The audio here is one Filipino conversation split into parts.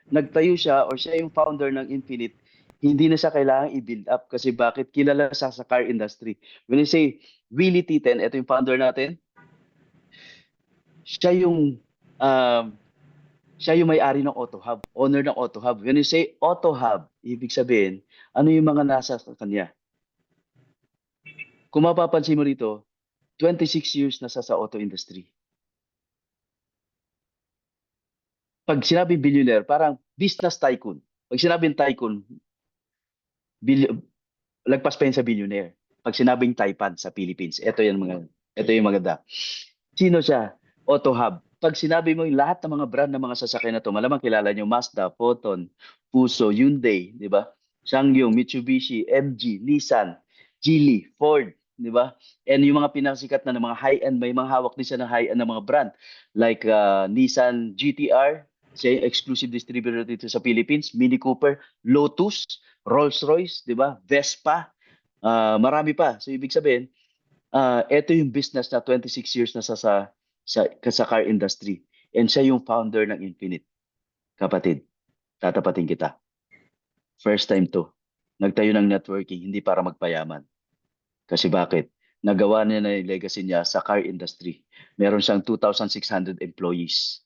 nagtayo siya or siya yung founder ng Infinite, hindi na siya kailangang i-build up kasi bakit? Kilala siya sa car industry. When you say Willie Titen, ito yung founder natin, siya yung um, siya yung may-ari ng Auto Hub, owner ng Auto Hub. When you say Auto Hub, ibig sabihin, ano yung mga nasa sa kanya? Kung mapapansin mo rito, 26 years na sa auto industry. Pag sinabing billionaire, parang business tycoon. Pag sinabing tycoon, bil- lagpas pa yun sa billionaire. Pag sinabing Taipan sa Philippines, ito yung maganda. Sino siya? Auto Hub. Pag sinabi mo yung lahat ng mga brand ng mga sasakyan na to, malamang kilala nyo Mazda, Proton, Fuso, Hyundai, di ba? Sangyong, Mitsubishi, MG, Nissan, Geely, Ford, di ba? And yung mga pinasikat na ng mga high-end, may mga hawak din siya ng high-end na mga brand like Nissan GTR, siya yung exclusive distributor dito sa Philippines, Mini Cooper, Lotus, Rolls-Royce, di ba? Vespa, marami pa. So ibig sabihin, ito yung business na 26 years na sa car industry. And siya yung founder ng Infinite. Kapatid, tatapatin kita. First time to. Nagtayo ng networking, hindi para magpayaman. Kasi bakit? Nagawa niya na yung legacy niya sa car industry. Meron siyang 2,600 employees.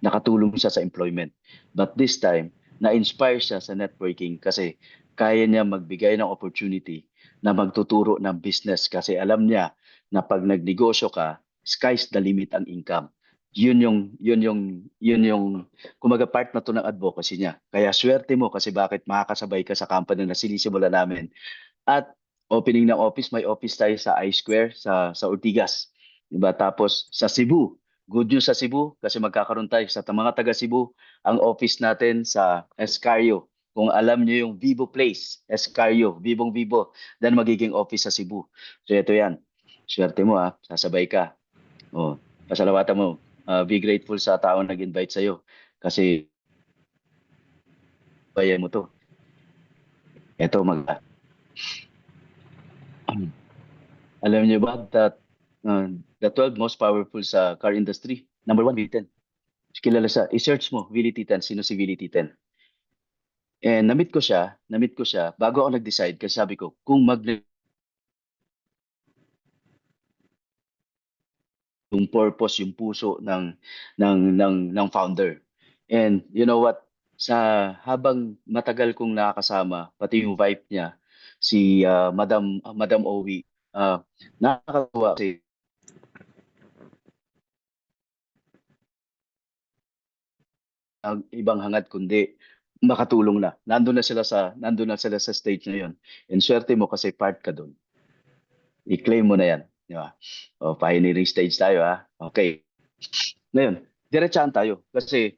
Nakatulong siya sa employment. But this time, na-inspire siya sa networking kasi kaya niya magbigay ng opportunity na magtuturo ng business kasi alam niya na pag nagnegosyo ka, sky's the limit ang income. Yun yung kumaga part na to ng advocacy niya. Kaya swerte mo kasi bakit makakasabay ka sa company na sinisimulan namin at opening ng office, may office tayo sa I-Square sa Ortigas. Diba? Tapos sa Cebu, good news sa Cebu kasi magkakaroon tayo sa mga taga Cebu, ang office natin sa Escarrio. Kung alam niyo yung Vivo Place, Escarrio, Vivong Vivo, then magiging office sa Cebu. So ito yan. Swerte mo sasabay ka. Oh, pasalamatan mo. Be grateful sa taong nag-invite sa'yo kasi bayan mo to. Ito alam niyo ba that the 12 most powerful sa car industry, number one, Willie Ten. Kilala sa, i-search mo, Willie Ten, sino si Willie Ten? And namit ko siya, bago ako nag-decide, kasi sabi ko, kung yung purpose, yung puso ng founder. And you know what? Habang matagal kong nakakasama, pati yung vibe niya, si Madam Owi, nakakatuwa kasi ang ibang hangad kundi makatulong na. Nandun na sila sa stage na 'yon. And swerte mo kasi part ka doon. I-claim mo na 'yan, di ba? O, pioneering stage tayo Okay. Ngayon, diretsahan tayo kasi